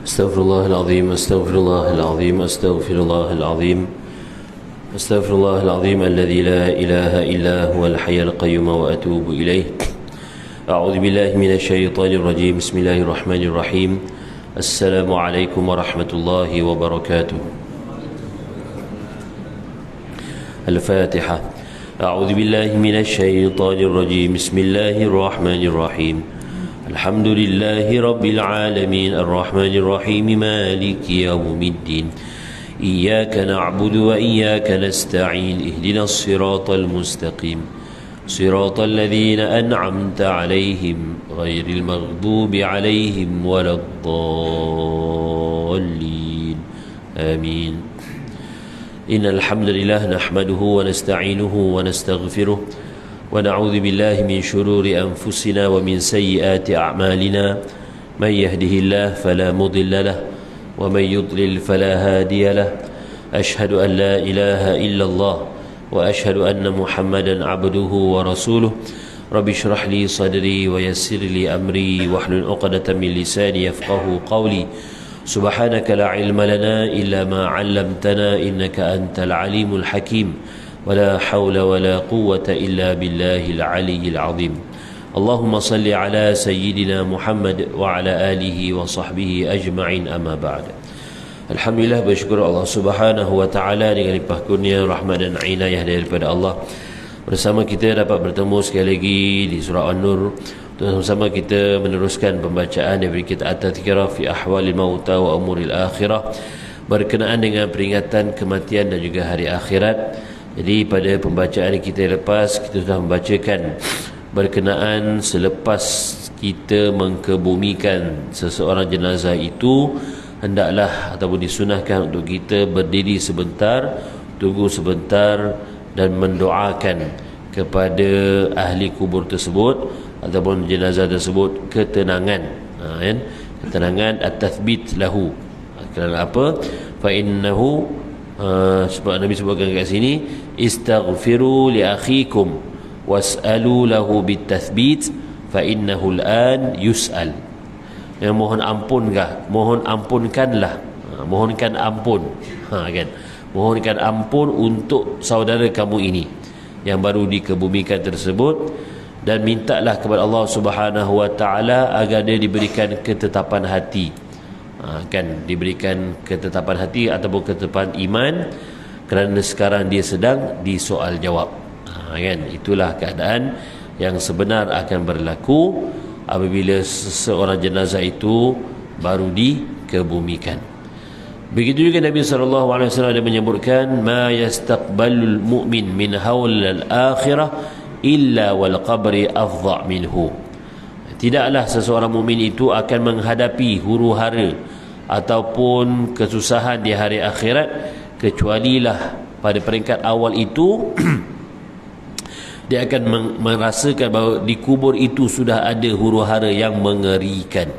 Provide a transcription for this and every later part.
أستغفر الله العظيم أستغفر الله العظيم أستغفر الله العظيم أستغفر الله العظيم الذي لا إله إلا هو الحي القيوم وأتوب إليه. أعوذ بالله من الشيطان الرجيم. بسم الله الرحمن الرحيم. السلام عليكم ورحمة الله وبركاته. الفاتحة. أعوذ بالله من الشيطان الرجيم. بسم الله الرحمن الرحيم. الحمد لله رب العالمين الرحمن الرحيم مالك يوم الدين إياك نعبد وإياك نستعين اهدنا الصراط المستقيم صراط الذين أنعمت عليهم غير المغضوب عليهم ولا الضالين آمين. إن الحمد لله نحمده ونستعينه ونستغفره ونعوذ بالله من شرور أنفسنا ومن سيئات أعمالنا. من يهده الله فلا مضل له ومن يضلل فلا هادي له. أشهد أن لا إله إلا الله وأشهد أن محمدا عبده ورسوله. رب اشرح لي صدري ويسر لي أمري واحلل عقدة من لساني يفقه قولي. سبحانك لا علم لنا إلا ما علمتنا إنك أنت العليم الحكيم. ولا حول ولا قوة إلا بالله العلي العظيم. اللهم صل على سيدنا محمد وعلى آله وصحبه أجمعين. أما بعد. Alhamdulillah, bersyukur Allah Subhanahu wa taala dengan limpah kurnia, rahmat dan inayah daripada Allah. Bersama kita dapat bertemu sekali lagi di surah An-Nur untuk sama-sama kita meneruskan pembacaan daripada kitab At-Tadhkirah fi Ahwalil Mauta wa Umuril Akhirah berkenaan dengan peringatan kematian dan juga hari akhirat. Jadi pada pembacaan kita lepas, kita sudah membacakan berkenaan selepas kita mengkebumikan seseorang jenazah itu, hendaklah ataupun disunahkan untuk kita berdiri sebentar, tunggu sebentar dan mendoakan kepada ahli kubur tersebut ataupun jenazah tersebut ketenangan, ketenangan at-tathbit lahu. Kerana apa? Fa innahu, sebab Nabi sebutkan kat sini, istaghfiru li akhikum was'alu lahu bitathbit fa innahu al-an yus'al. Yang mohon ampunkah, mohon ampunkanlah, mohonkan ampun, kan, mohonkan ampun untuk saudara kamu ini yang baru dikebumikan tersebut, dan mintalah kepada Allah Subhanahu wa taala agar dia diberikan ketetapan hati, kan, diberikan ketetapan hati ataupun ketetapan iman, kerana sekarang dia sedang disoal jawab, kan. Itulah keadaan yang sebenar akan berlaku apabila seseorang jenazah itu baru dikebumikan. Begitu juga Nabi SAW ada menyebutkan, ma yastaqbalul mu'min min hawlal akhirah illa wal qabri afdha' minhu. Tidaklah seseorang mukmin itu akan menghadapi huru-hara ataupun kesusahan di hari akhirat kecualilah pada peringkat awal itu dia akan merasakan bahawa di kubur itu sudah ada huru-hara yang mengerikan.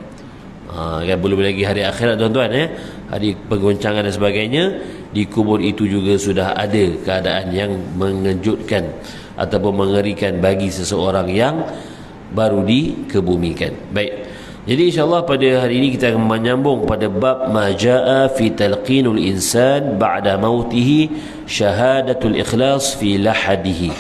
Kan, belum lagi hari akhirat tuan-tuan, hari penggoncangan dan sebagainya. Di kubur itu juga sudah ada keadaan yang mengejutkan ataupun mengerikan bagi seseorang yang baru dikebumikan. Baik, jadi insyaAllah pada hari ini kita akan menyambung pada bab maja'a fi talqinul insan ba'da mautihi syahadatul ikhlas fi lahadihi.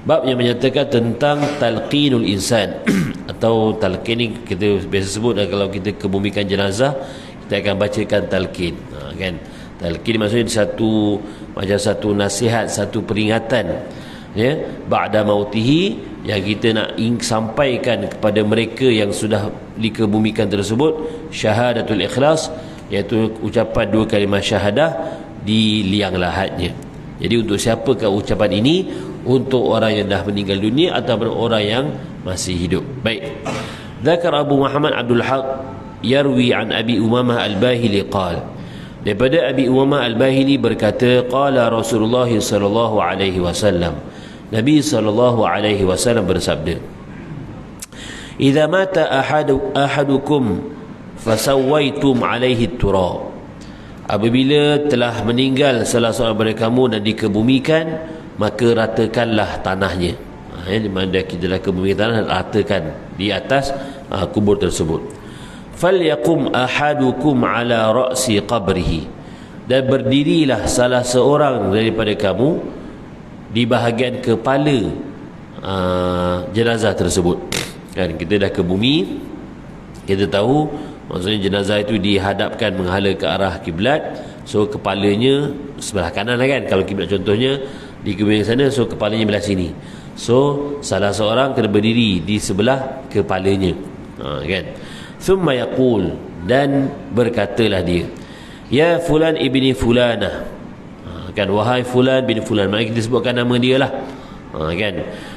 Bab yang menyatakan tentang talqinul insan atau talqin ni kita biasa sebut kalau kita kebumikan jenazah, kita akan bacakan talqin, kan. Talqin maksudnya satu macam satu nasihat, satu peringatan, ya, ba'da mautihi, yang kita nak sampaikan kepada mereka yang sudah dikebumikan tersebut syahadatul ikhlas, iaitu ucapan dua kalimah syahadah di liang lahatnya. Jadi untuk siapakah ucapan ini? Untuk orang yang dah meninggal dunia ataupun orang yang masih hidup. Baik. Dzakar Abu Muhammad Abdul Haq yarwi an Abi Umamah Al-Bahili qala, daripada Abi Umamah Al-Bahili berkata, qala Rasulullah sallallahu alaihi wasallam, Nabi sallallahu alaihi wasallam bersabda, idza mata ahadukum fasawaitum alaihi turab, apabila telah meninggal salah seorang daripada kamu dan dikebumikan, maka ratakanlah tanahnya. Di mana kita dah kebumikan tanah, ratakan di atas kubur tersebut. falyaqum ahadukum ala ra'si qabrihi, dan berdirilah salah seorang daripada kamu di bahagian kepala jenazah tersebut. Kan kita dah ke bumi, kita tahu maksudnya jenazah itu dihadapkan menghala ke arah kiblat, so kepalanya sebelah kanan lah kan, kalau kiblat contohnya di kebun sana, so kepalanya belah sini, so salah seorang kena berdiri di sebelah kepalanya, kan. Thumma yaqul, dan berkatalah dia, ya fulan ibni fulanah, kan, wahai fulan bin fulan, maknanya kita sebutkan nama dia lah, kan.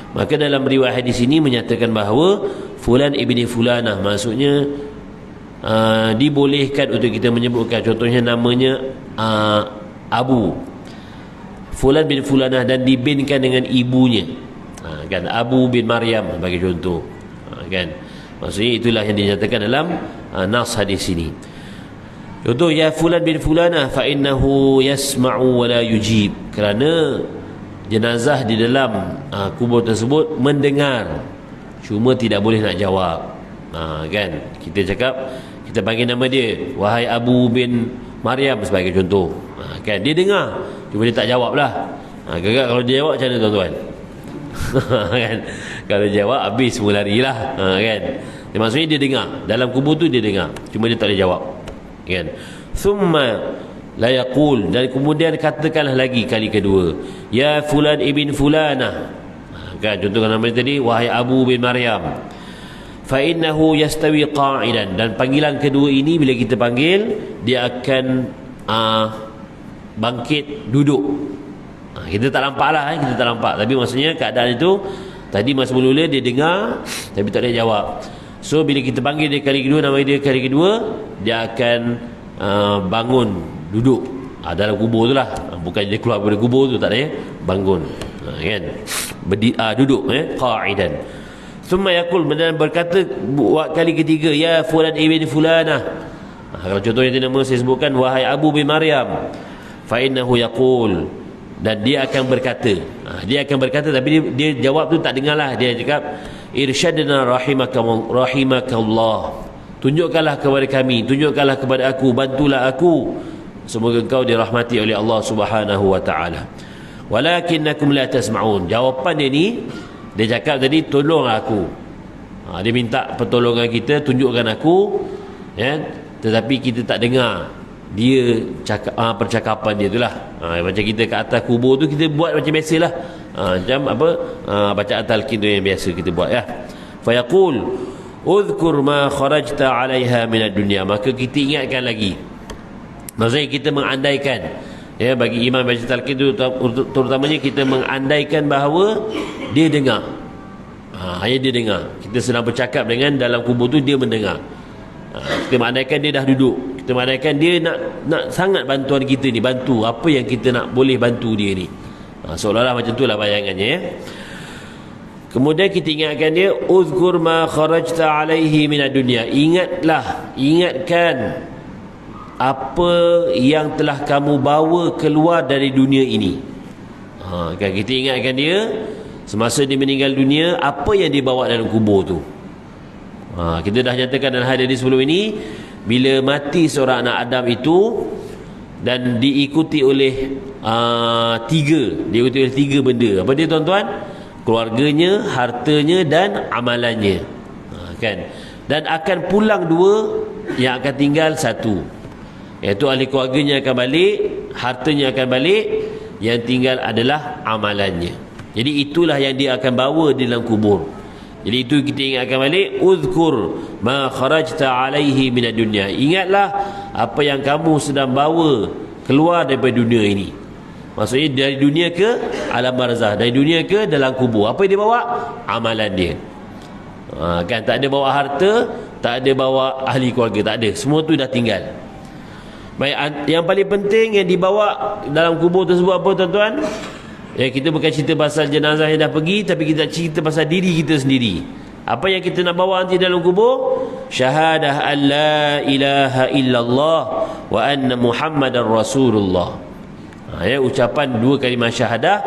Maka dalam riwayat hadis ini menyatakan bahawa fulan ibni fulanah maksudnya dibolehkan untuk kita menyebutkan contohnya namanya Abu fulan bin fulanah, dan dibinkan dengan ibunya, kan, Abu bin Maryam bagi contoh, kan. Maksudnya itulah yang dinyatakan dalam nas hadis ini. Contoh, ya fulan bin fulanah fa innahu yasma'u wa la yujib, kerana jenazah di dalam kubur tersebut mendengar, cuma tidak boleh nak jawab, kan. Kita cakap, kita panggil nama dia, wahai Abu bin Maryam sebagai contoh, kan, dia dengar cuma dia tak jawab lah. Agak kalau dia jawab macam mana tuan-tuan? Kan, kalau dia jawab habis semua lari lah, kan. Maksudnya dia dengar, dalam kubur tu dia dengar, cuma dia tak boleh jawab, kan. Thumma la yaqul, dan kemudian katakanlah lagi kali kedua, ya fulan ibn fulanah, kan, contohkan nama tadi, wahai Abu bin Maryam, fa innahu yastawi qa'idan, dan panggilan kedua ini bila kita panggil dia akan bangkit duduk. Kita tak nampak lah, kita tak nampak, tapi maksudnya keadaan itu tadi masa mula dia dengar tapi tak boleh jawab. So bila kita panggil dia kali kedua, nama dia kali kedua, dia akan bangun duduk dalam kubur tu lah, bukan dia keluar dari kubur tu, tak ada, bangun, kan, duduk, qa'idan. Thumma yaqul, dan berkata buat kali ketiga, ya fulan ibn fulanah, kalau contohnya dia nama saya sebutkan, wahai Abu bin Maryam, fa innahu yaqul, dan dia akan berkata, dia akan berkata tapi dia jawab tu tak dengar lah, dia cakap, irsyadna rahimakallah, tunjukkanlah kepada kami, tunjukkanlah kepada aku, bantulah aku, semoga engkau dirahmati oleh Allah Subhanahu wa taala. Walakinnakum la tasma'un, jawapan dia ni, dia cakap tadi, tolong aku, dia minta pertolongan kita, tunjukkan aku, ya, tetapi kita tak dengar dia cakap, percakapan dia itulah. Macam kita kat atas kubur tu kita buat macam biasalah, macam apa, bacaan talqin tu yang biasa kita buat, ya. Fa yaqul udhkur ma kharajta 'alaiha min ad-dunya, maka kita ingatkan lagi, maksudnya kita mengandaikan, ya, bagi imam baca talqin tu terutamanya kita mengandaikan bahawa dia dengar, hanya dia dengar, kita sedang bercakap dengan dalam kubur tu, dia mendengar. Kita mengandaikan dia dah duduk, kita mengandaikan dia nak sangat bantuan kita ni, bantu apa yang kita nak boleh bantu dia ni, seolah-olah macam tu lah bayangannya, ya. Kemudian kita ingatkan dia, uzkur ma kharajta alaihi minad dunya, ingatkan apa yang telah kamu bawa keluar dari dunia ini. Kan, kita ingatkan dia semasa dia meninggal dunia, apa yang dia bawa dalam kubur tu. Kita dah nyatakan dalam hadis sebelum ini, bila mati seorang anak Adam itu dan diikuti oleh tiga benda. Apa dia tuan-tuan? Keluarganya, hartanya dan amalannya, kan. Dan akan pulang dua, yang akan tinggal satu, iaitu ahli keluarganya akan balik, hartanya akan balik, yang tinggal adalah amalannya. Jadi itulah yang dia akan bawa di dalam kubur. Jadi itu kita ingatkan balik, uzkur ma kharajta alaihi minad dunya, ingatlah apa yang kamu sedang bawa keluar daripada dunia ini. Maksudnya dari dunia ke alam barzah, dari dunia ke dalam kubur. Apa yang dia bawa? Amalan dia. Kan, tak ada bawa harta, tak ada bawa ahli keluarga, tak ada, semua tu dah tinggal. Baik, yang paling penting yang dibawa dalam kubur tersebut apa tuan-tuan? Ya, kita bukan cerita pasal jenazah yang dah pergi, tapi kita cerita pasal diri kita sendiri. Apa yang kita nak bawa nanti dalam kubur? Syahadah an la ilaha illallah wa anna Muhammadar Rasulullah. Ya, ucapan dua kalimah syahadah,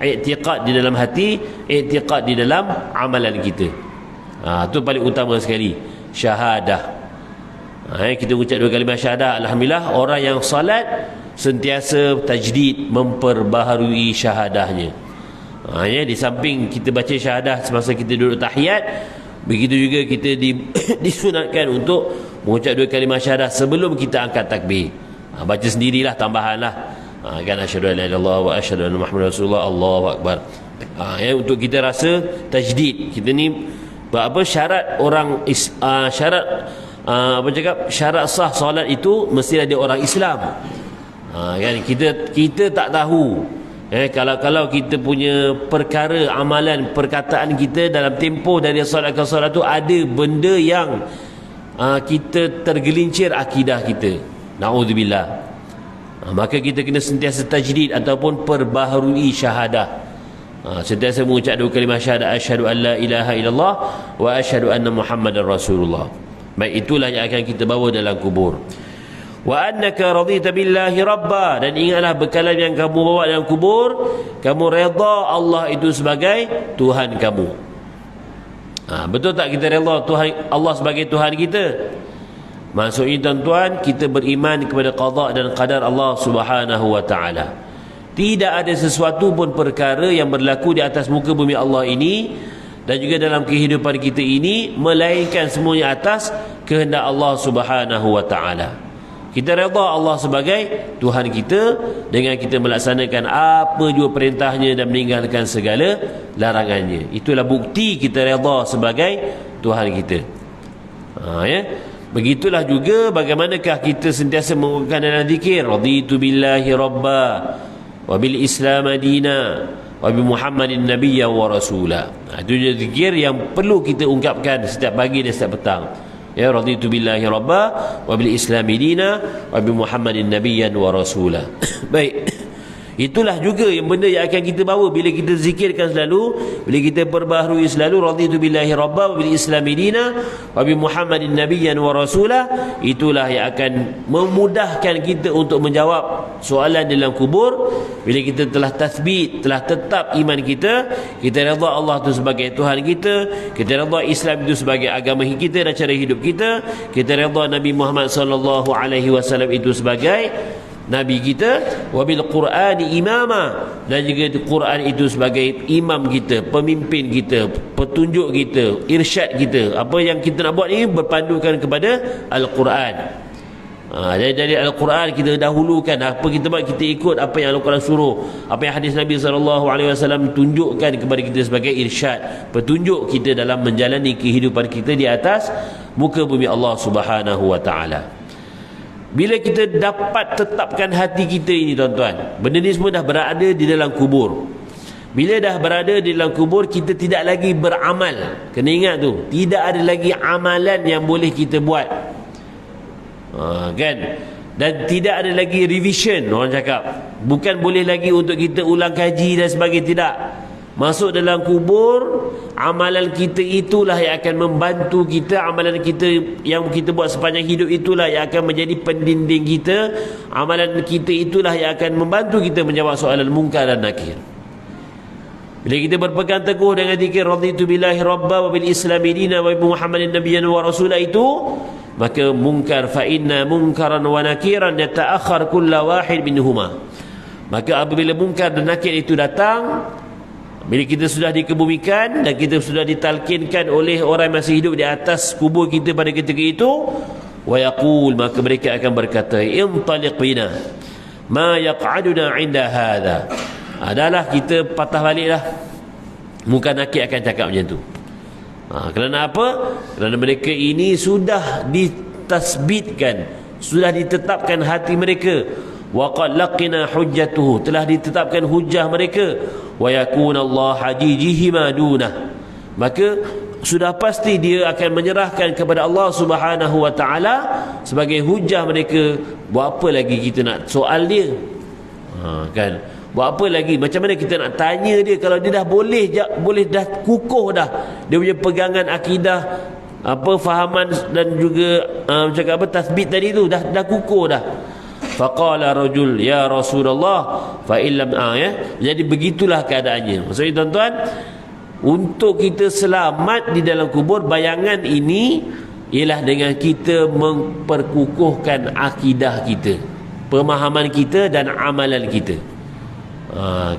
i'tiqad di dalam hati, i'tiqad di dalam amalan kita. Itu paling utama sekali, syahadah. Kita ucap 2 kalimah syahadah. Alhamdulillah, orang yang salat sentiasa tajdid, memperbaharui syahadahnya. Di samping kita baca syahadah semasa kita duduk tahiyat, begitu juga kita disunatkan untuk mengucap 2 kalimah syahadah sebelum kita angkat takbir. Baca sendirilah, tambahanlah. Kan asyhadu an la ilaha illallah wa asyhadu anna muhammadar rasulullah, Allahu akbar. Untuk kita rasa tajdid. Kita ni syarat orang syarat sah solat itu mesti ada orang Islam. Kan kita tak tahu kalau kita punya perkara, amalan, perkataan kita dalam tempoh dari solat ke solat tu ada benda yang kita tergelincir akidah kita, naudzubillah, maka kita kena sentiasa tajdid ataupun perbaharui syahadah. Sentiasa mengucap 2 kalimah syahadah, asyhadu an la ilaha illallah wa asyhadu anna muhammadar rasulullah. Baik, itulah yang akan kita bawa dalam kubur. Wa annaka radita billahi rabba, dan ingatlah bekalan yang kamu bawa dalam kubur, kamu redha Allah itu sebagai Tuhan kamu. Betul tak kita redha Tuhan Allah sebagai Tuhan kita? Maksudnya tuan-tuan, kita beriman kepada qada dan qadar Allah Subhanahu wa taala. Tidak ada sesuatu pun perkara yang berlaku di atas muka bumi Allah ini dan juga dalam kehidupan kita ini melainkan semuanya atas kehendak Allah Subhanahu wa taala. Kita redha Allah sebagai Tuhan kita dengan kita melaksanakan apa jua perintahnya dan meninggalkan segala larangannya. Itulah bukti kita redha sebagai Tuhan kita. Begitulah juga bagaimanakah kita sentiasa mengucapkan dalam zikir, raditu billahi rabba wa bil islam madina wa bi muhammadin nabiyyan wa rasula. Itu je zikir yang perlu kita ungkapkan setiap pagi dan setiap petang. Raditu billahi rabba wa bil islam dina wa bi muhammadin nabiyyan wa rasula. Baik, itulah juga yang benda yang akan kita bawa bila kita zikirkan selalu, bila kita perbaharui selalu raditu billahi rabba wa bil islam dina wa bi muhammadin nabiyyan wa rasula. Itulah yang akan memudahkan kita untuk menjawab soalan dalam kubur. Bila kita telah tasbit, telah tetap iman kita redha Allah itu sebagai Tuhan kita redha Islam itu sebagai agama kita dan cara hidup kita redha Nabi Muhammad sallallahu alaihi wasallam itu sebagai Nabi kita, wabil Qur'ani imama, dan juga Quran itu sebagai imam kita, pemimpin kita, petunjuk kita, irsyad kita. Apa yang kita nak buat ini berpandukan kepada Al-Quran. Dari Al-Quran kita dahulukan, apa kita buat kita ikut apa yang Al-Quran suruh, apa yang hadis Nabi SAW tunjukkan kepada kita sebagai irsyad, petunjuk kita dalam menjalani kehidupan kita di atas muka bumi Allah Subhanahu wa ta'ala. Bila kita dapat tetapkan hati kita ini tuan-tuan, benda ni semua dah berada di dalam kubur. Bila dah berada di dalam kubur, kita tidak lagi beramal. Kena ingat tu, tidak ada lagi amalan yang boleh kita buat, kan? Dan tidak ada lagi revision, orang cakap. Bukan boleh lagi untuk kita ulang kaji dan sebagainya, tidak. Masuk dalam kubur, amalan kita itulah yang akan membantu kita. Amalan kita yang kita buat sepanjang hidup itulah yang akan menjadi pendinding kita. Amalan kita itulah yang akan membantu kita menjawab soalan munkar dan nakir. Bila kita berpegang teguh dengan zikir raditu billahi rabba wa bil islami dina wa bi muhammadin nabiyyan wa rasula itu, maka munkar fa inna munkaran wa nakiran yata'akhkhar kullu wahid minhuma. Maka apabila munkar dan nakir itu datang, bila kita sudah dikebumikan dan kita sudah ditalkinkan oleh orang yang masih hidup di atas kubur kita pada ketika itu, wa yaqul, maka mereka akan berkata, intaliq bina ma yaq'aduna 'inda hadha. Adalah kita patah baliklah. Munkar nakir akan cakap macam tu. Kerana apa? Kerana mereka ini sudah ditasbitkan, sudah ditetapkan hati mereka, wa qad laqina hujjatuhu, telah ditetapkan hujah mereka, wa yakuna Allah hajijihima dunah, maka sudah pasti dia akan menyerahkan kepada Allah Subhanahu wa taala sebagai hujah mereka. Buat apa lagi kita nak soal dia? Kan? Buat apa lagi? Macam mana kita nak tanya dia kalau dia dah boleh dah kukuh dah dia punya pegangan akidah, apa fahaman dan juga cakap apa tasbit tadi tu dah kukuh dah. Faqala rajul ya Rasulullah fa illam Jadi begitulah keadaannya. Maksudnya tuan-tuan, untuk kita selamat di dalam kubur, bayangan ini ialah dengan kita memperkukuhkan akidah kita, pemahaman kita dan amalan kita.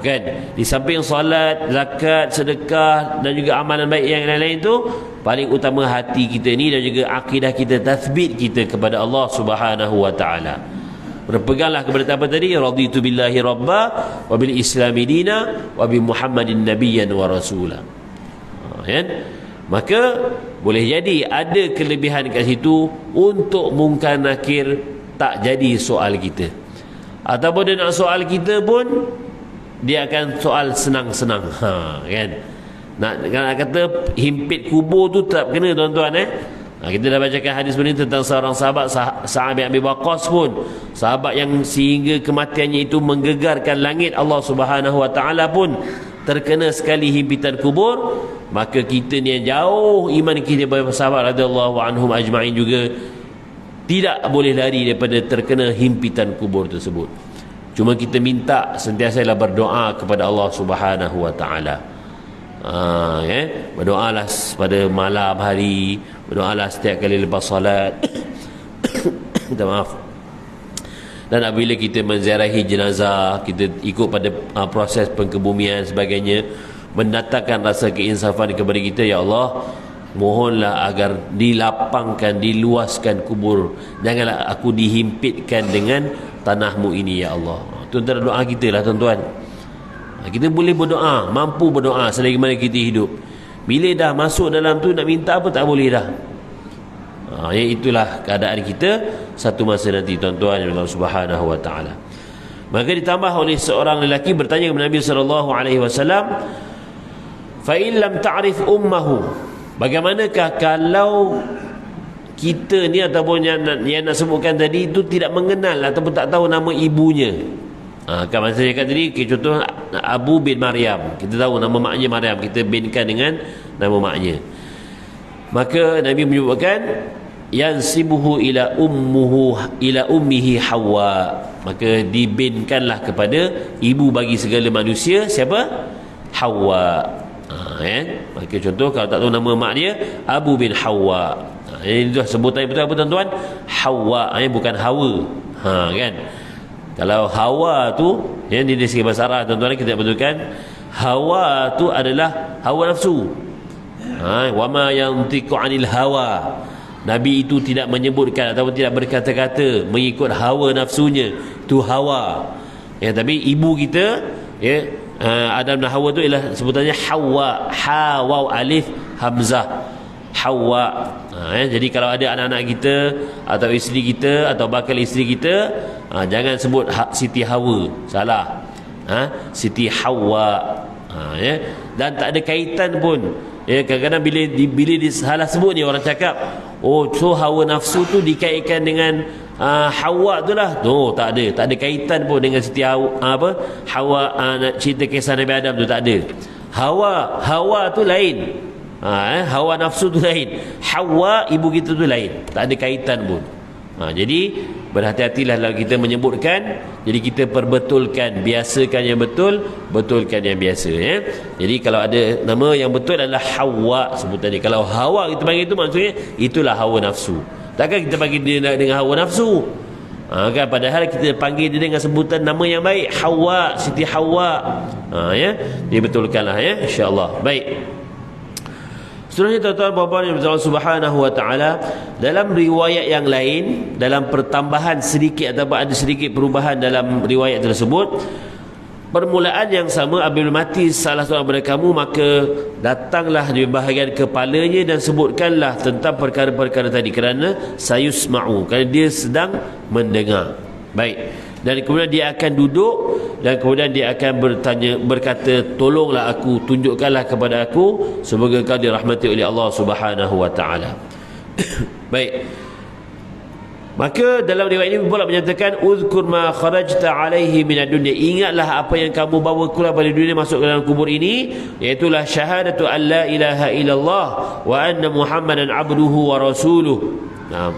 Kan, di samping solat, zakat, sedekah dan juga amalan baik yang lain-lain tu, paling utama hati kita ni dan juga akidah kita, tasbit kita kepada Allah Subhanahu wa taala. Berpeganglah kepada apa tadi? Raditu billahi rabba wa bil islami dina wa bi Muhammadin nabiyyan wa rasula. Kan? Maka boleh jadi ada kelebihan kat situ untuk mungkar nakir tak jadi soal kita. Ataupun dia nak soal kita pun dia akan soal senang-senang. Kan? Nak kata himpit kubur tu tak kena tuan-tuan. Kita dah bacakan hadis ini tentang seorang sahabat, Sa'ad bin Abi Waqqas pun, sahabat yang sehingga kematiannya itu menggegarkan langit Allah Subhanahu wa taala pun terkena sekali himpitan kubur. Maka kita ni yang jauh iman kita daripada sahabat radhiyallahu anhum ajma'in juga tidak boleh lari daripada terkena himpitan kubur tersebut. Cuma kita minta sentiasalah berdoa kepada Allah Subhanahu wa taala. Berdoalah pada malam hari, berdoalah setiap kali lepas solat. Minta maaf. Dan apabila kita menziarahi jenazah, kita ikut pada proses pengkebumian sebagainya, mendatangkan rasa keinsafan kepada kita. Ya Allah, mohonlah agar dilapangkan, diluaskan kubur, janganlah aku dihimpitkan dengan tanahmu ini ya Allah. Itu antara doa kita lah tuan-tuan. Kita boleh berdoa, mampu berdoa selagi mana kita hidup. Bila dah masuk dalam tu nak minta apa tak boleh dah. Itulah keadaan kita satu masa nanti tuan-tuan Allah Subhanahu wa taala. Maka ditambah oleh seorang lelaki bertanya kepada Nabi sallallahu alaihi wasallam, fa in lam ta'rif ummahu, bagaimanakah kalau kita ni ataupun yang nak sebutkan tadi itu tidak mengenal ataupun tak tahu nama ibunya. Kan masa saya kata tadi, contoh Abu bin Maryam, kita tahu nama maknya Maryam, kita binkan dengan nama maknya. Maka Nabi menyebutkan yansibuhu ila ummihi Hawa, maka dibinkanlah kepada ibu bagi segala manusia, siapa? Hawa. Maka contoh kalau tak tahu nama mak dia, Abu bin Hawa. Ini dah sebutan betul apa tuan-tuan? Hawa, bukan Hawa. Kan? Kalau Hawa tu yang di segi bahasa Arab tuan-tuan, kita betulkan Hawa tu adalah hawa nafsu. Wa ma yantiqu 'anil hawa. Nabi itu tidak menyebutkan ataupun tidak berkata-kata mengikut hawa nafsunya, itu hawa. Tapi ibu kita, Adam dan Hawa tu ialah sebutannya Hawa, ha waw alif hamzah, Hawa. Jadi kalau ada anak-anak kita atau isteri kita atau bakal isteri kita, jangan sebut Siti Hawa, salah. Siti Hawa. Dan tak ada kaitan pun. Kadang-kadang bila salah sebut ni, orang cakap, oh so hawa nafsu tu dikaitkan dengan Hawa tu lah. Tak ada kaitan pun dengan Siti Hawa, Hawa nak cerita kisah Nabi Adam tu, tak ada. Hawa tu lain. Hawa nafsu tu lain. Hawa ibu kita tu lain, tak ada kaitan pun. Jadi berhati-hatilah kalau kita menyebutkan. Jadi kita perbetulkan, biasakan yang betul, betulkan yang biasa. Jadi kalau ada nama yang betul adalah Hawa sebutan dia. Kalau Hawa kita panggil itu, maksudnya itulah hawa nafsu. Takkan kita panggil dia dengan hawa nafsu. Kan, padahal kita panggil dia dengan sebutan nama yang baik, Hawa, Siti Hawa. Dibetulkanlah insya-Allah. Baik. Seterusnya tuan-tuan puan-puan yang Allah Subhanahu wa taala, dalam riwayat yang lain, dalam pertambahan sedikit ataupun ada sedikit perubahan dalam riwayat tersebut, permulaan yang sama, apabila mati salah seorang daripada kamu, maka datanglah di bahagian kepalanya dan sebutkanlah tentang perkara-perkara tadi, kerana sayusma'u, kerana dia sedang mendengar. Baik. Dan kemudian dia akan duduk dan kemudian dia akan berkata, tolonglah aku, tunjukkanlah kepada aku, semoga kau dirahmati oleh Allah Subhanahu wa taala. Baik. Maka dalam riwayat ini pula menyatakan, uzkur ma kharajta alaihi minad dunya, ingatlah apa yang kamu bawa keluar dari dunia masuk ke dalam kubur ini, iaitulah syahadatu an la ilaha illallah wa anna Muhammadan abduhu wa rasuluh. Dia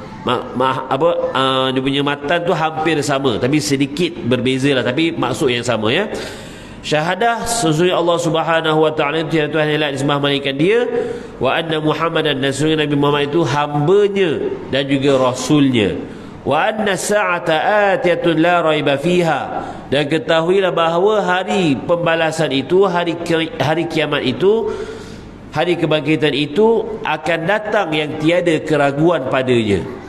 punya matan tu hampir sama tapi sedikit berbeza lah, tapi maksud yang sama. Syahadah sesungguhnya Allah Subhanahu wa taala itu Tuhan yang lain disembah malaikat dia, wa anna Muhammadan, dan sesungguhnya Nabi Muhammad itu hambanya dan juga rasulnya, wa anna sa'ata atiyatun la raiba fiha, dan ketahuilah bahawa hari pembalasan itu, hari kiamat itu, hari kebangkitan itu akan datang yang tiada keraguan padanya.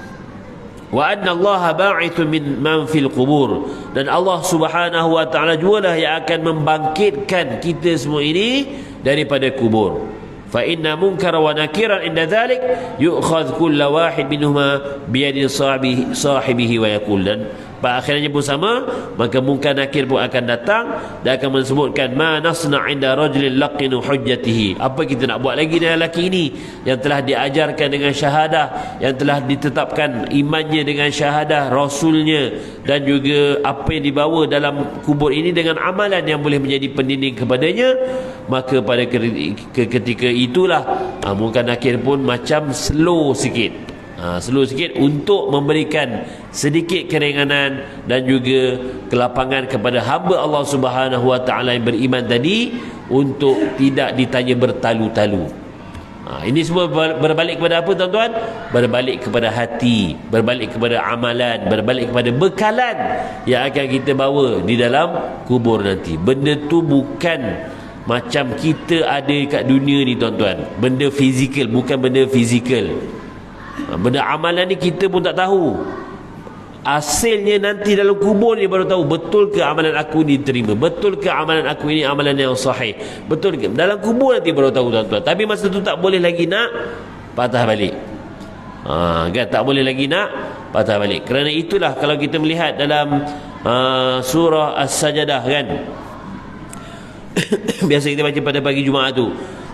Wa anna Allah ba'ithu min man fil qubur, dan Allah Subhanahu wa taala jualah yang akan membangkitkan kita semua ini daripada kubur. Fa inna munkara wa nakiran inda dhalik yu'khadh kullu wahid minhuma bi yadi sahibihi wa yaqul, dan pada akhirnya pun sama, maka munkar nakir pun akan datang dan akan menyebutkan ma nasna inda rajulin laqinu hujjatihi, apa kita nak buat lagi dengan lelaki ini yang telah diajarkan dengan syahadah, yang telah ditetapkan imannya dengan syahadah, rasulnya, dan juga apa yang dibawa dalam kubur ini dengan amalan yang boleh menjadi pendinding kepadanya. Maka pada ketika itulah munkar nakir pun macam slow sikit, untuk memberikan sedikit keringanan dan juga kelapangan kepada hamba Allah Subhanahu wa taala yang beriman tadi, untuk tidak ditanya bertalu-talu. Ini semua berbalik kepada apa tuan-tuan? Berbalik kepada hati, berbalik kepada amalan, berbalik kepada bekalan yang akan kita bawa di dalam kubur nanti. Benda tu bukan macam kita ada kat dunia ni tuan-tuan, benda fizikal, bukan benda fizikal. Benda amalan ni kita pun tak tahu. Hasilnya nanti dalam kubur ni baru tahu, betul ke amalan aku ni diterima, betul ke amalan aku ini amalan yang sahih, betul ke? Dalam kubur nanti baru tahu tuan-tuan. Tapi masa tu tak boleh lagi nak patah balik. Kan, tak boleh lagi nak patah balik. Kerana itulah kalau kita melihat dalam surah As-Sajdah kan, biasa kita baca pada pagi Jumaat tu,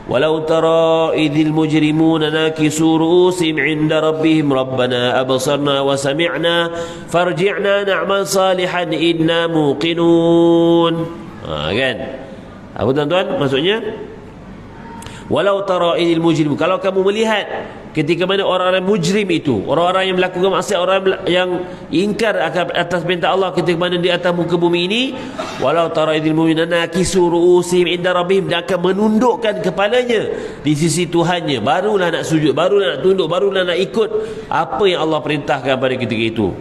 walau tara idhil mujrimuna nakisu ru'usihim 'inda rabbihim rabbana absarna wa sami'na farji'na na'mal salihan inna muqinun. Kan, apa tuan-tuan maksudnya? Walau tara idhil mujrimun, kalau kamu melihat ketika mana orang-orang mujrim itu, orang-orang yang melakukan maksiat, orang yang ingkar atas perintah Allah, ketika mana di atas muka bumi ini, walau tara idhil mu'minuna nakisu ru'usihim inda rabbihim, dia akan menundukkan kepalanya di sisi Tuhannya, barulah nak sujud, barulah nak tunduk, barulah nak ikut apa yang Allah perintahkan pada ketika itu.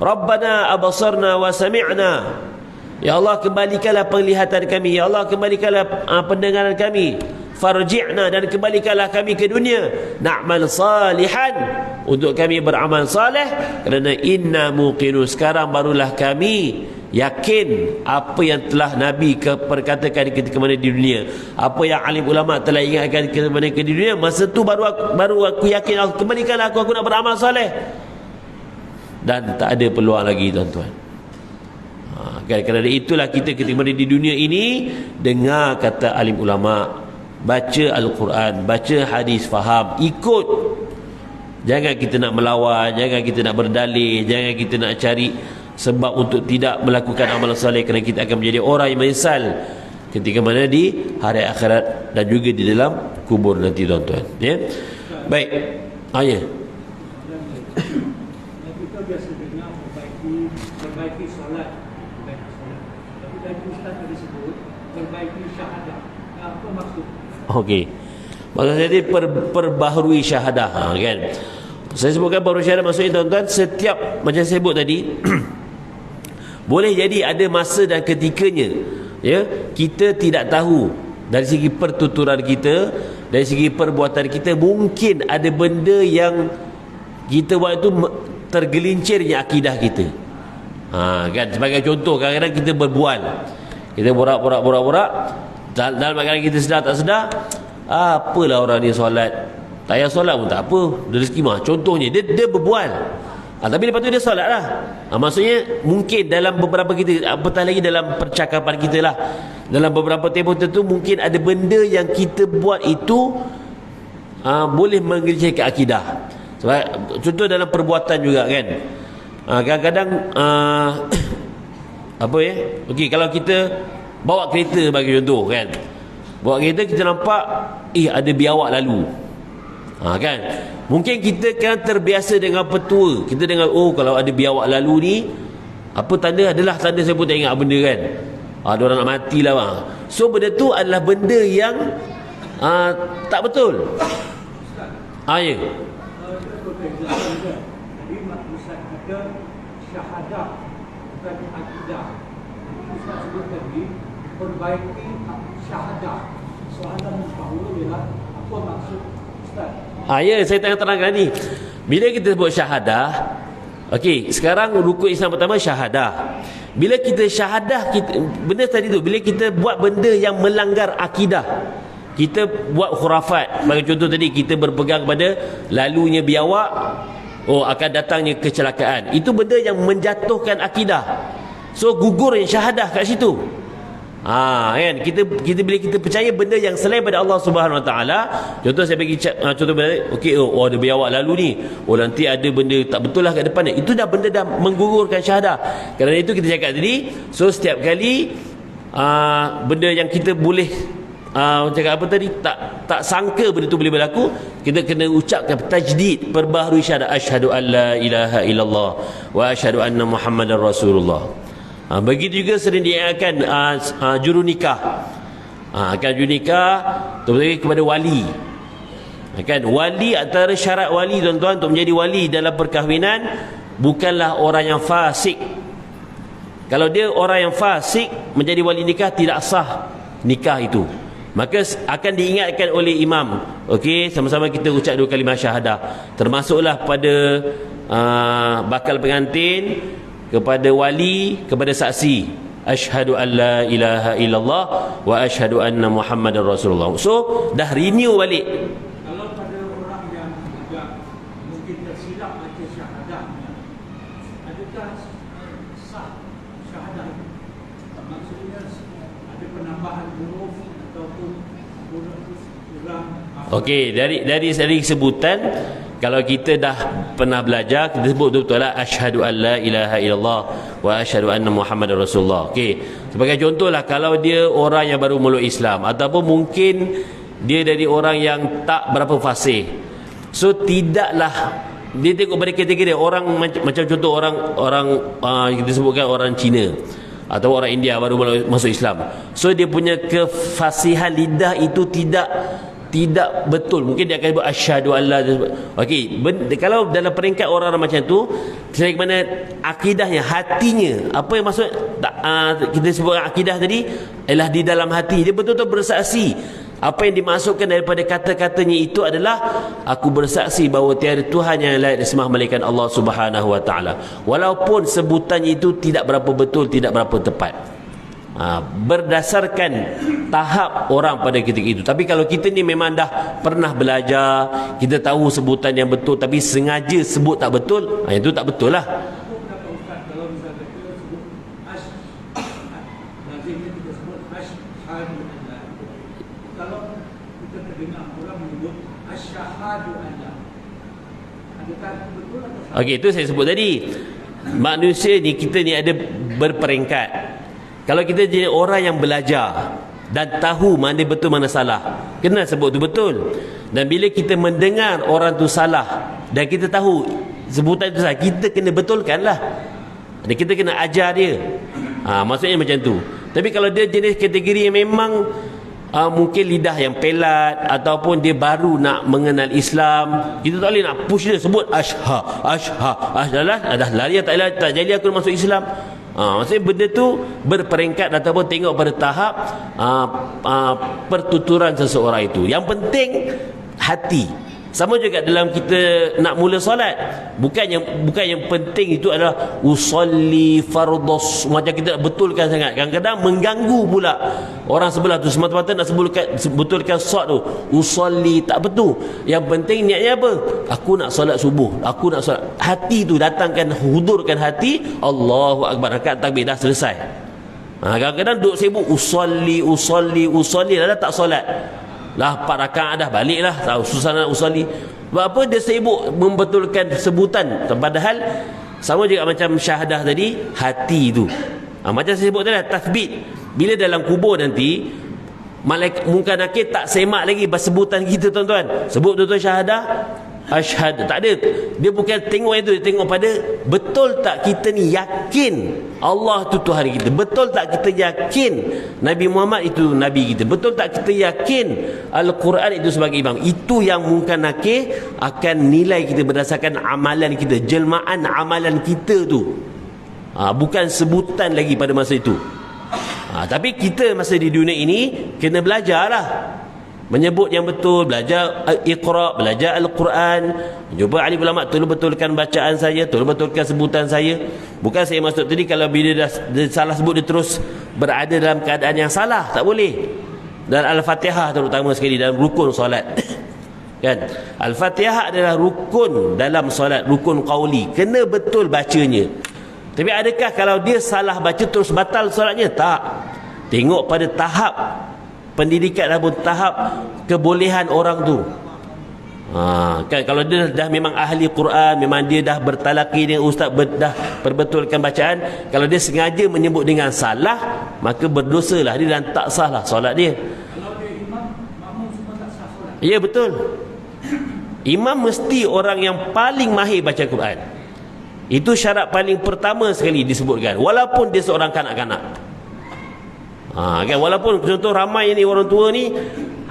Rabbana abasarna wa sami'na, ya Allah kembalikanlah penglihatan kami, ya Allah kembalikanlah pendengaran kami, farji'na, dan kembalikanlah kami ke dunia, na'mal salihan, untuk kami beramal saleh, kerana inna muqinun, sekarang barulah kami yakin apa yang telah Nabi perkatakan ketika mana di dunia, apa yang alim ulama telah ingatkan ketika mana di dunia, masa tu baru aku yakin, Allah kembalikanlah aku nak beramal saleh. Dan tak ada peluang lagi tuan-tuan. Kerana itulah kita ketika mana di dunia ini, dengar kata alim ulama, baca Al-Quran, baca hadis, faham, ikut. Jangan kita nak melawan, jangan kita nak berdalih, jangan kita nak cari sebab untuk tidak melakukan amal soleh, kerana kita akan menjadi orang yang menyesal ketika mana di hari akhirat dan juga di dalam kubur nanti tuan-tuan. Ya. Baik. Ya. Kita biasa dengar perbaiki solat, tapi tadi Ustaz tadi sebut perbaiki syahadah. Apa maksud? Okey. Maksud saya perbaharui syahadah, kan. Saya sebutkan baru syahadah, maksudnya tuan-tuan, setiap macam saya sebut tadi boleh jadi ada masa dan ketikanya, ya, kita tidak tahu dari segi pertuturan kita, dari segi perbuatan kita, mungkin ada benda yang kita buat itu tergelincirnya akidah kita. Kan, sebagai contoh, kadang-kadang kita berbual, kita borak-borak dalam kadang kita sedar tak sedar, apalah orang ni solat, tak payah solat pun tak apa, dia rezeki mah. Contohnya dia berbual, tapi lepas tu dia solat lah. Maksudnya mungkin dalam beberapa kita, apatah lagi dalam percakapan kita lah, dalam beberapa tempoh tertentu, mungkin ada benda yang kita buat itu boleh menggelincirkan akidah. Sebab contoh dalam perbuatan juga kan, kadang-kadang apa ya, okey, kalau kita bawa kereta bagi contoh kan, bawa kereta kita nampak ada biawak lalu, kan, mungkin kita kan terbiasa dengan petua, kita dengar, oh kalau ada biawak lalu ni apa tanda, adalah tanda, saya pun tak ingat benda kan, Ada orang nak mati lah bang. So benda tu adalah benda yang tak betul. Ya. Jadi Ustaz kata syahadah bukan akidah. Ustaz sebut tadi perbaiki syahadah. Soalan mustahil ialah apa maksud Ustaz? Ya, saya tengah terangkan ni. Bila kita sebut syahadah, okey, sekarang rukun Islam pertama syahadah. Bila kita syahadah, benda tadi tu, bila kita buat benda yang melanggar akidah, kita buat khurafat. Bagi contoh tadi, kita berpegang pada lalunya biawak, akan datangnya kecelakaan. Itu benda yang menjatuhkan akidah. So gugur yang syahadah kat situ. Kan, kita bila kita percaya benda yang selain pada Allah Subhanahu Wa Taala, contoh saya bagi contoh okey, ada biawak lalu ni, nanti ada benda tak betul lah kat depan ni, itu dah benda dah menggugurkan syahadah. Kerana itu kita cakap tadi, so setiap kali benda yang kita boleh cakap apa tadi, tak sangka benda tu boleh berlaku, kita kena ucapkan tajdid, perbaharui syahadah, asyhadu an la ilaha illallah wa asyhadu anna muhammadar rasulullah. Begitu juga sering diingatkan juru nikah. Akan juru nikah terutama kepada wali. Kan, wali, antara syarat wali tuan-tuan untuk menjadi wali dalam perkahwinan bukanlah orang yang fasik. Kalau dia orang yang fasik menjadi wali nikah, tidak sah nikah itu. Maka akan diingatkan oleh imam. Okey, sama-sama kita ucap 2 kalimah syahadah. Termasuklah pada bakal pengantin, kepada wali, kepada saksi, asyhadu an la ilaha illallah wa asyhadu anna muhammadar rasulullah. So dah renew balik. Kalau pada orang yang agak mungkin tersilap baca syahadahnya, adakah sah syahadah? Maksudnya ada penambahan huruf ataupun huruf kurang? Okey, dari sebutan, kalau kita dah pernah belajar, kita sebut betul-betul lah asyhadu an la ilaha illallah wa asyhadu anna muhammadar rasulullah. Okey, sebagai contohlah, kalau dia orang yang baru meluk Islam, ataupun mungkin dia dari orang yang tak berapa fasih, so tidaklah dia tengok pada kategori orang macam contoh orang kita sebutkan orang Cina atau orang India baru masuk Islam, so dia punya kefasihan lidah itu tidak betul. Mungkin dia akan sebut asyhadu alla. Okey, kalau dalam peringkat orang macam tu, saya mana akidahnya, hatinya, apa yang maksud kita sebut akidah tadi ialah di dalam hati dia betul-betul bersaksi. Apa yang dimasukkan daripada kata-katanya itu adalah, aku bersaksi bahawa tiada Tuhan yang layak disembah melainkan Allah Subhanahu Wa Taala. Walaupun sebutannya itu tidak berapa betul, tidak berapa tepat. Berdasarkan tahap orang pada ketika itu. Tapi kalau kita ni memang dah pernah belajar, kita tahu sebutan yang betul, tapi sengaja sebut tak betul, itu tak betul lah. Kalau misalnya kita sebut lazimnya kita sebut asyhadu an la. Kalau kita terdengar orang menyebut asyhadu an la, adakah betul atau salah? Okey, itu saya sebut tadi. Manusia ni, kita ni ada berperingkat. Kalau kita jadi orang yang belajar dan tahu mana betul mana salah, kena sebut tu betul. Dan bila kita mendengar orang tu salah dan kita tahu sebutan itu salah, kita kena betulkan lah. Dan kita kena ajar dia. Maksudnya macam tu. Tapi kalau dia jenis kategori yang memang mungkin lidah yang pelat, ataupun dia baru nak mengenal Islam, kita tak boleh nak push dia sebut dah lari tak jadi aku masuk Islam. Maksudnya benda tu berperingkat ataupun tengok pada tahap pertuturan seseorang itu. Yang penting hati. Sama juga dalam kita nak mula solat, bukan yang penting itu adalah usolli fardhos, macam kita nak betulkan sangat. Kadang-kadang mengganggu pula orang sebelah tu, semata-mata nak betulkan solat tu, usolli, tak betul. Yang penting niatnya apa? Aku nak solat subuh, aku nak solat. Hati tu datangkan, hudurkan hati, Allahu akbar, rakaat takbir, dah selesai. Kadang-kadang duduk sibuk usolli dah tak solat. Lah 4 rakaat dah, baliklah, tahu susah nak usolli. Sebab apa? Dia sibuk membetulkan sebutan. Padahal sama juga macam syahadah tadi, hati tu. Macam saya sebut tadi, tasbih. Bila dalam kubur nanti, malaikat munkar nakir tak semak lagi sebutan kita, tuan-tuan. Sebut betul-betul syahadah, Asyhadu, tak ada. Dia bukan tengok itu, dia tengok pada betul tak kita ni yakin Allah tu Tuhan kita, betul tak kita yakin Nabi Muhammad itu Nabi kita, betul tak kita yakin Al-Quran itu sebagai imam. Itu yang Munkar Nakir akan nilai kita berdasarkan amalan kita, jelmaan amalan kita tu, bukan sebutan lagi pada masa itu. Tapi kita masa di dunia ini kena belajarlah menyebut yang betul, belajar Iqra, belajar Al-Quran, jumpa alim ulama, tolong betulkan bacaan saya, tolong betulkan sebutan saya. Bukan saya maksud tadi kalau bila dia salah sebut, dia terus berada dalam keadaan yang salah, tak boleh. Dan Al-Fatihah terutama sekali dalam rukun solat kan, Al-Fatihah adalah rukun dalam solat, rukun qauli, kena betul bacanya. Tapi adakah kalau dia salah baca terus batal solatnya? Tak. Tengok pada tahap pendidikan ataupun tahap kebolehan orang tu. Kan kalau dia dah memang ahli Quran, memang dia dah bertalaqi dengan ustaz, dah perbetulkan bacaan, kalau dia sengaja menyebut dengan salah, maka berdosalah dia dan tak sahlah solat dia. Kalau dia imam, makmum semua tak sah solat. Ya, betul. Imam mesti orang yang paling mahir baca Quran. Itu syarat paling pertama sekali disebutkan, walaupun dia seorang kanak-kanak. Kan, walaupun contoh ramai ni orang tua ni,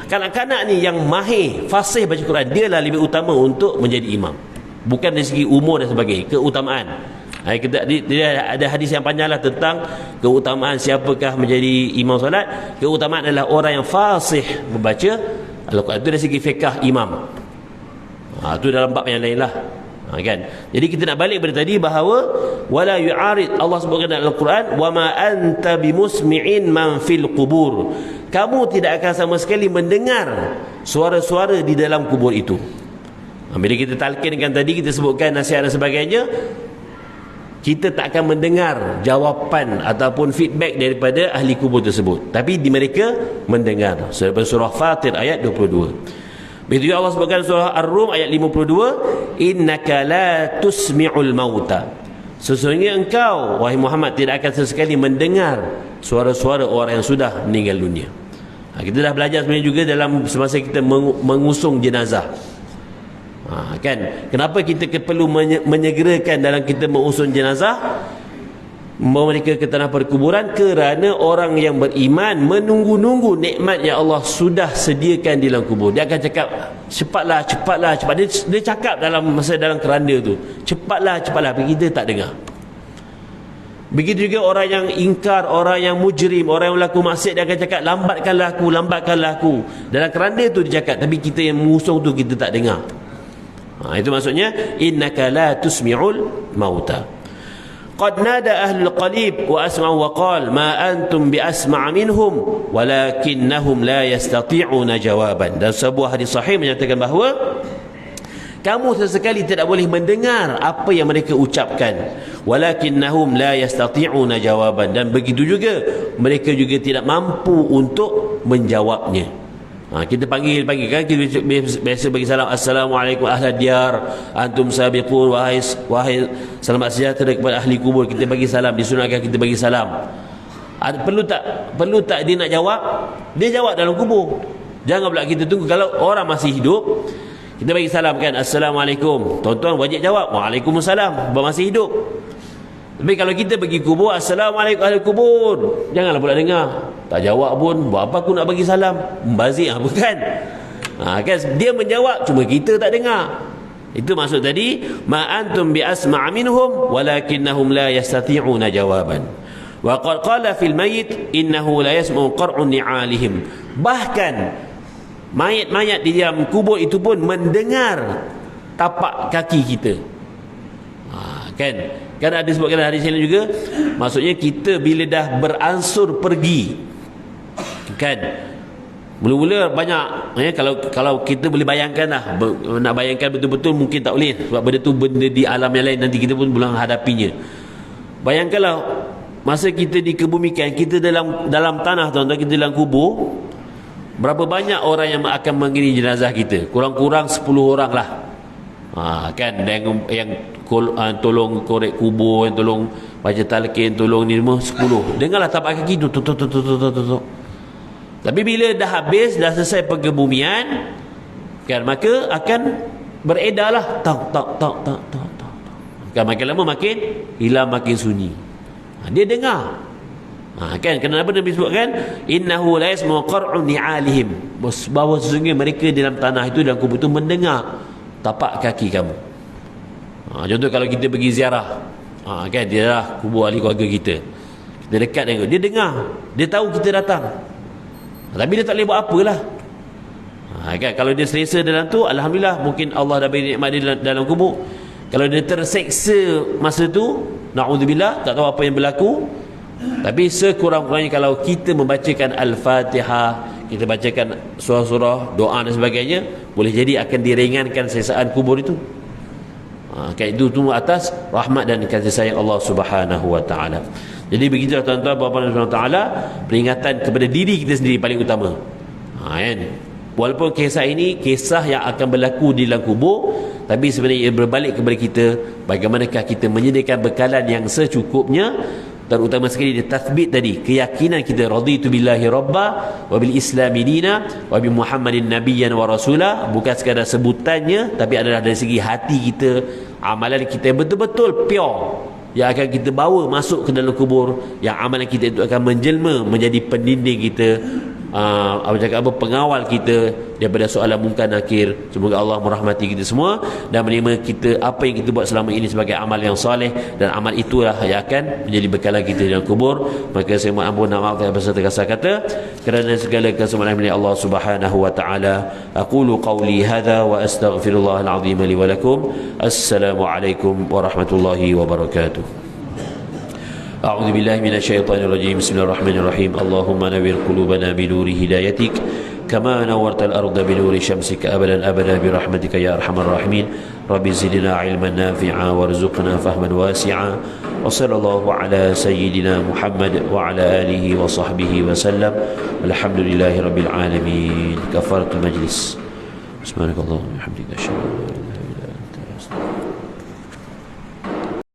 kanak-kanak ni yang mahir fasih baca Quran, dia lah lebih utama untuk menjadi imam, bukan dari segi umur dan sebagainya, keutamaan. Dia ada hadis yang panjang lah tentang keutamaan siapakah menjadi imam solat. Keutamaan adalah orang yang fasih membaca Al-Quran. Itu dari segi fiqh imam. Itu dalam bab yang lain lah. Kan? Jadi kita nak balik pada tadi bahawa wala yu'arid, Allah sebutkan dalam Al-Quran, wa ma anta bimusmi'in man fil qubur, kamu tidak akan sama sekali mendengar suara-suara di dalam kubur itu. Bila kita talqinkan tadi, kita sebutkan nasihat dan sebagainya, kita tak akan mendengar jawapan ataupun feedback daripada ahli kubur tersebut, tapi di mereka mendengar. Surah Fatir ayat 22. Begitu Allah sebutkan surah Ar-Rum ayat 52, innaka la tusmi'ul mauta, sesungguhnya engkau wahai Muhammad tidak akan sesekali mendengar suara-suara orang yang sudah meninggal dunia. Kita dah belajar sebenarnya juga dalam semasa kita mengusung jenazah. Kan, kenapa kita perlu menyegerakan dalam kita mengusung jenazah, membawa mereka ke tanah perkuburan? Kerana orang yang beriman menunggu-nunggu nikmat yang Allah sudah sediakan di dalam kubur. Dia akan cakap, cepatlah, cepatlah, cepat. Dia cakap dalam masa dalam keranda tu, cepatlah, cepatlah. Tapi kita tak dengar. Begitu juga orang yang ingkar, orang yang mujrim, orang yang melakukan maksiat, dia akan cakap, lambatkanlah aku, lambatkanlah aku. Dalam keranda tu dia cakap, tapi kita yang mengusung tu kita tak dengar. Itu maksudnya innaka la tusmi'ul mauta. Qad nada ahlul qalib wa asma'u wa qal ma antum bi asma' minhum walakinnahum la yastati'una jawaban. Dan sebuah hadis sahih menyatakan bahawa kamu sesekali tidak boleh mendengar apa yang mereka ucapkan, walakinnahum la yastati'una jawaban, dan begitu juga mereka juga tidak mampu untuk menjawabnya. Kita panggil kan, kita biasa bagi salam, assalamualaikum ahlad diyar antum sabiqun, wahai selamat sejahtera kepada ahli kubur. Kita bagi salam, disunatkan kita bagi salam. Perlu tak dia nak jawab? Dia jawab dalam kubur. Jangan pula kita tunggu. Kalau orang masih hidup, kita bagi salam kan, assalamualaikum, tuan-tuan wajib jawab waalaikumsalam, masih hidup. Tapi kalau kita pergi kubur, assalamualaikum ahli kubur, janganlah pula dengar, tak jawab pun, buat apa aku nak bagi salam, membazir bukan? Kan dia menjawab, cuma kita tak dengar. Itu maksud tadi, ma antum bi asma' minhum walakinnahum la yastati'una jawaban. Wa qala fil mayyit innahu la yasma'u qar'un ni'alihim. Bahkan mayat-mayat di dalam kubur itu pun mendengar tapak kaki kita. Kan ada sebutkan hadis lain juga, maksudnya kita bila dah beransur pergi, kan, mula-mula banyak kalau kita boleh bayangkan lah, nak bayangkan betul-betul mungkin tak boleh, sebab benda tu benda di alam yang lain, nanti kita pun belum hadapinya. Bayangkanlah masa kita dikebumikan, kita dalam tanah, tuan-tuan, kita dalam kubur, berapa banyak orang yang akan mengiringi jenazah kita? Kurang-kurang 10 orang lah. Kan, yang tolong korek kubur, yang tolong baca talqin, tolong ni semua 10. Dengarlah tapak kaki tu. Tapi bila dah habis, dah selesai pengkebumian, kan, maka akan beredarlah tak. Makin lama makin hilang, makin sunyi. Dia dengar. Kan kenapa Nabi sebutkan innahu la yasma'u qar'u ni'alihim, bahawa sesungguhnya mereka dalam tanah itu, dalam kubur itu mendengar tapak kaki kamu. Contoh kalau kita pergi ziarah, kan dia dah kubur ahli keluarga kita dekat dengan dia, dengar, dia tahu kita datang, tapi dia tak boleh buat apalah. Kan kalau dia selesa dalam tu, alhamdulillah, mungkin Allah dah beri nikmat dia dalam kubur. Kalau dia terseksa masa tu, na'udzubillah, tak tahu apa yang berlaku. Tapi sekurang-kurangnya kalau kita membacakan Al-Fatihah, kita bacakan surah-surah, doa dan sebagainya, boleh jadi akan diringankan siksaan kubur itu. Kan itu tu atas rahmat dan kasih sayang Allah Subhanahu wa taala. Jadi begitulah tuan-tuan, bapa dan taala, peringatan kepada diri kita sendiri paling utama. Kan? Walaupun kisah ini kisah yang akan berlaku di dalam kubur, tapi sebenarnya ia berbalik kepada kita, bagaimanakah kita menyediakan bekalan yang secukupnya, terutama sekali dia tathbit tadi, keyakinan kita raditu billahi rabba wa bil islami dina wa bi muhammadin nabiyyan wa rasula, bukan sekadar sebutannya, tapi adalah dari segi hati kita, amalan kita yang betul-betul pure, yang akan kita bawa masuk ke dalam kubur, yang amalan kita itu akan menjelma menjadi pendinding kita, pengawal kita daripada soalan mungkar nakir. Semoga Allah merahmati kita semua dan menerima kita apa yang kita buat selama ini sebagai amal yang soleh, dan amal itulah yang akan menjadi bekalan kita dalam kubur. Maka saya mohon ampun dan maaf atas terkasar kata, kerana segala kesempurnaan milik Allah Subhanahu wa taala. Aqulu qawli hadza wa astaghfirullahal azim li wa lakum. Assalamualaikum warahmatullahi wabarakatuh. أعوذ بالله من الشيطان الرجيم. بسم الله الرحمن الرحيم. اللهم نور قلوبنا بنور هدايتك كما نورت الأرض بنور شمسك أبدا أبدا برحمتك يا أرحم الراحمين. رب زدنا علما نافعا وارزقنا فهما واسعا. وصلى الله على سيدنا محمد وعلى آله وصحبه وسلم. الحمد لله رب العالمين. كفرت المجلس. سبحانك اللهم وبحمدك أشهد أن لا إله إلا أنت